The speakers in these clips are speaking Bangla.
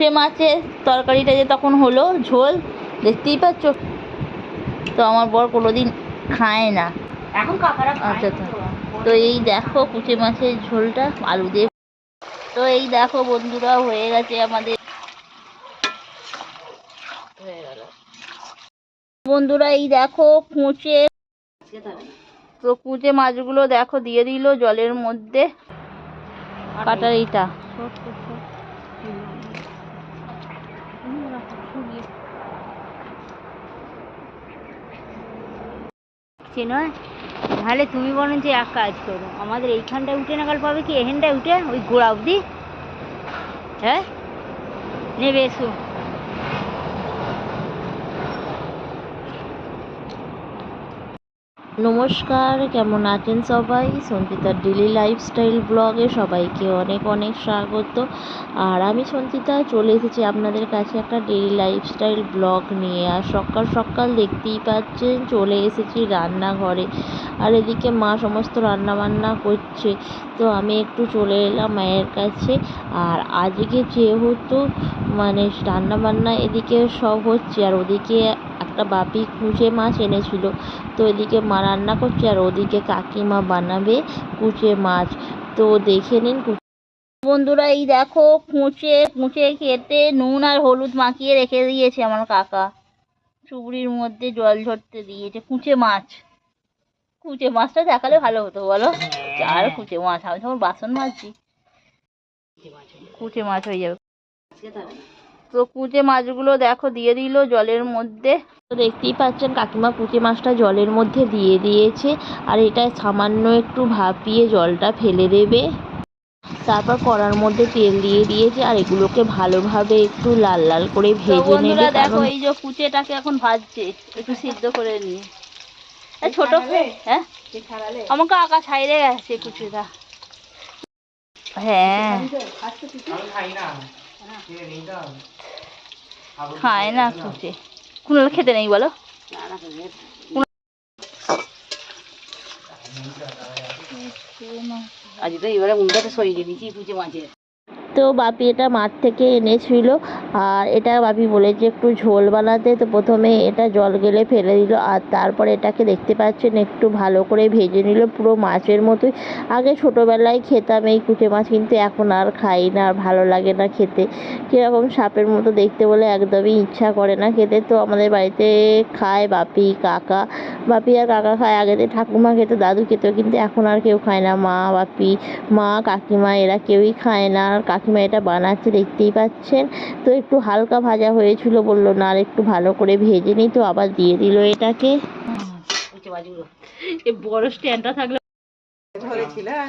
সে মাছের তরকারিটা যে তখন হলো ঝোল, দেখতেই পাচ্ছ। তো আমার বর কোনোদিন খায় না এখন। আচ্ছা, তো এই দেখো কুচে মাছের ঝোলটা আলু দিয়ে। তো এই দেখো বন্ধুরা, হয়ে গেছে আমাদের। বন্ধুরা এই দেখো কুচে, তো কুচে মাছগুলো দেখো দিয়ে দিল জলের মধ্যে। কাটার এইটা নয়, তাহলে তুমি বরঞ্চ এক কাজ করো, আমাদের এইখানটায় উঠে নাগাল পাবে কি, এখানটায় উঠে ওই গোড়া অবধি। হ্যাঁ নেবে, এসো। নমস্কার, কেমন আছেন সবাই? সঞ্চিতার ডেলি লাইফস্টাইল ব্লগে সবাইকে অনেক অনেক স্বাগত। আর আমি সঞ্চিতা চলে এসেছি আপনাদের কাছে একটা ডেলি লাইফস্টাইল ব্লগ নিয়ে। আর সকাল সকাল দেখতেই পাচ্ছেন চলে এসেছি রান্নাঘরে। আর এদিকে মা সমস্ত রান্না বান্না করছে, তো আমি একটু চলে এলাম মায়ের কাছে। আর আজকে যেহেতু মানে রান্না বান্না এদিকে সব হচ্ছে, আর ওদিকে একটা বাপি কুচে মাছ এনেছিল, তো এদিকে মা রান্না করছে আর ওদিকে কাকিমা বানাবে কুচে মাছ। তো দেখে নিন। বন্ধুরা এই দেখো কুচে কেটে নুন আর হলুদ মাখিয়ে রেখে দিয়েছে আমার কাকা। চুবড়ির মধ্যে জল ঝরতে দিয়েছে। কুচে মাছটা দেখালে ভালো হতো বলো। আর কুচে মাছ, আমি যখন বাসন মাজছি কুচে মাছ হয়ে যাবে। তো কুচে মাছগুলো দেখো দিয়ে দিল জলের মধ্যে। তো দেখতেই পাচ্ছেন কাকিমা কুচে মাছটা জলের মধ্যে দিয়ে দিয়েছে। আর এটা সামান্য একটু ভাপিয়ে জলটা ফেলে দেবে। তারপর কড়ার মধ্যে তেল দিয়ে দিয়েছে, আর এগুলোকে ভালোভাবে একটু লাল লাল করে ভেজে নেবে। দেখো এই যে কুচেটাকে এখন ভাজছে, একটু সিদ্ধ করে নিয়ে। ছোট হ্যাঁ, আমাকে আঁকা ছাইড়ে গেছে কুচেটা। হ্যাঁ খায় না কুচে, কুনাল খেতে নেই বলো। আজ তো এবারে উল্টাতে সরিয়ে দিয়েছি কুচে মাছের। তো বাপি এটা মাঠ থেকে এনেছিল, আর এটা বাপি বলেছে একটু ঝোল বানাতে। তো প্রথমে এটা জল গেলে ফেলে দিল, আর তারপর এটাকে দেখতে পাচ্ছেন একটু ভালো করে ভেজে নিল পুরো মাছের মতোই। আগে ছোটোবেলায় খেতাম এই কুচে মাছ, কিন্তু এখন আর খাই না, আর ভালো লাগে না খেতে। কীরকম সাপের মতো দেখতে বলে একদমই ইচ্ছা করে না খেতে। তো আমাদের বাড়িতে খায় বাপি আর কাকা খায়। আগেতে ঠাকুমা খেত, দাদু খেত, কিন্তু এখন আর কেউ খায় না। মা কাকিমা এরা কেউই খায় না। আর কাকিমা এটা বানাচ্ছে দেখতেই পাচ্ছেন। তো একটু হালকা ভাজা হয়েছিল, বললো না আর একটু ভালো করে ভেজে নিই, তো আবার দিয়ে দিল এটাকে। এই বড় স্ট্যান্ডটা থাকলে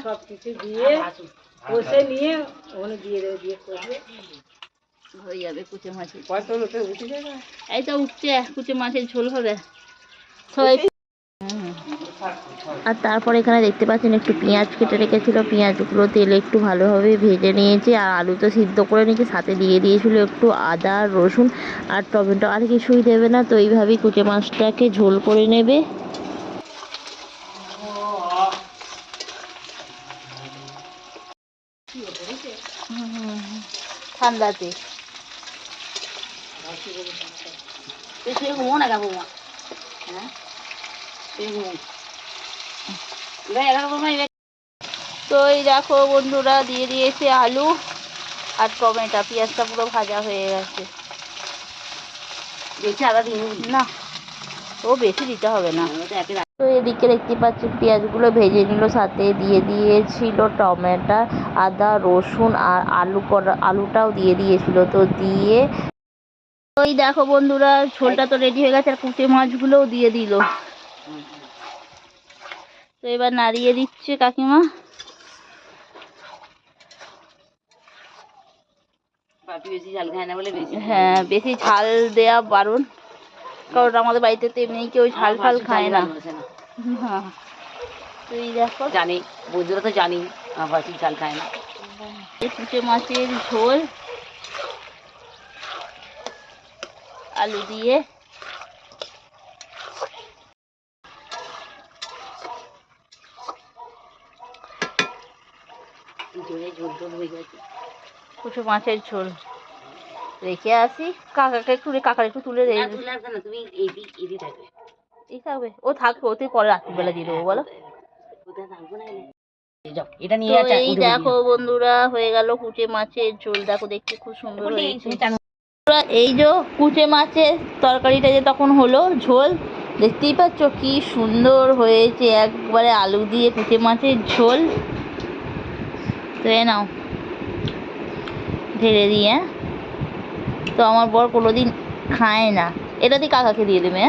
সব কিছু দিয়ে কষে নিয়ে ওখানে দিয়ে দেবে, দিয়ে করবে হয়ে যাবে কুচে মাছের। এই তো উঠছে, কুচে মাছের ঝোল হবে সবাই। আর তারপর এখানে দেখতে পাচ্ছেন একটু পেঁয়াজ কেটে রেখেছিল, পেঁয়াজগুলো তেলে একটু ভালোভাবে ভেজে নিয়েছে। আর আলু তো সিদ্ধ করে নিয়েছে, সাথে দিয়ে দিয়েছিল একটু আদা, রসুন আর টমেটো, আর কিছুই দেবে না। তো এইভাবেই কুচে মাছটাকে ঝোল করে নেবে। ঠান্ডাতে ঘুমো না গা বৌমা। হ্যাঁ তো এই দেখো বন্ধুরা দিয়ে দিয়েছে আলু আর টমেটো। পেঁয়াজটা পুরো ভাজা হয়ে গেছে। বেশি আদা দিন না, ও বেশি দিতে হবে না। তো এদিকে দেখতে পাচ্ছি পেঁয়াজগুলো ভেজে নিল, সাথে দিয়ে দিয়েছিল টমেটো, আদা, রসুন আর আলুটাও দিয়ে দিয়েছিল। তো দিয়ে ওই দেখো বন্ধুরা ঝোলটা তো রেডি হয়ে গেছে, আর কুচে মাছগুলোও দিয়ে দিল। তো এবার নাড়িয়ে দিচ্ছে কাকিমা। বেশি ঝাল খায় না বলে হ্যাঁ, বেশি ঝাল দেয়া বারণ, কারণ আমাদের বাড়িতে তো এমনি কেউ ঝাল ফাল খায় না। হ্যাঁ তো এই দেখো, জানি বন্ধুরা তো জানি বেশি ঝাল খায় না। কুচে মাছের ঝোল আলু দিয়ে ঝোল হয়ে গেছে, কুচে মাছের ঝোল। রেখে আসি, কাকাকে একটু কাকার একটু তুলে না, তুলে আসবে না, তুমি এদি থাকবে। এই থাকবে, ও থাকবে, ওতে পরে রাত্রিবেলা দিয়ে দেবো বলো। কোথায় থাকবো না এলে? যাও, এটা তো নিয়ে যা, এই উঠে দেখো বন্ধুরা, হয়ে গেল কুচে মাছের ঝোল। দেখো দেখতে খুব সুন্দর হয়েছে। বন্ধুরা, এই যে কুচে মাছের তরকারিটা যে তখন হলো ঝোল, দেখতেই পাচ্ছ কি সুন্দর হয়েছে, একবারে আলু দিয়ে কুচে মাছের ঝোল। তো এ নাও, ঢেলে দিয়ে। তো আমার বর কোনোদিন খায় না, এটা দিয়ে কাকাকে দিয়ে দেবে।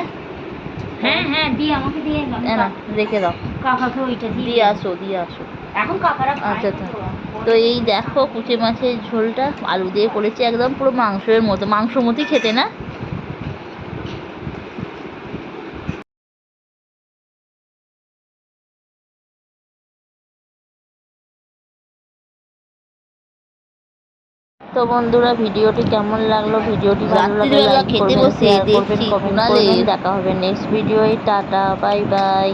হ্যাঁ হ্যাঁ, দিয়ে আমাকে দিয়ে না রেখে দাও, কাকাকে ওইটা দিয়ে আসো দিয়ে আসো। এখন কাকারা খায় আচ্ছা না আচ্ছা। তো। তো এই দেখো কুচে মাছের ঝোলটা আলু দিয়ে করেছি, একদম পুরো মাংসের মতো, মাংস মতোই খেতে না। তো বন্ধুরা, ভিডিওটি কেমন লাগলো, ভিডিওটি ভালো লাগলে লাইক করবেন, শেয়ার করবেন, কমেন্ট করবেন। দেখা হবে নেক্সট ভিডিওয়। Tata, bye by.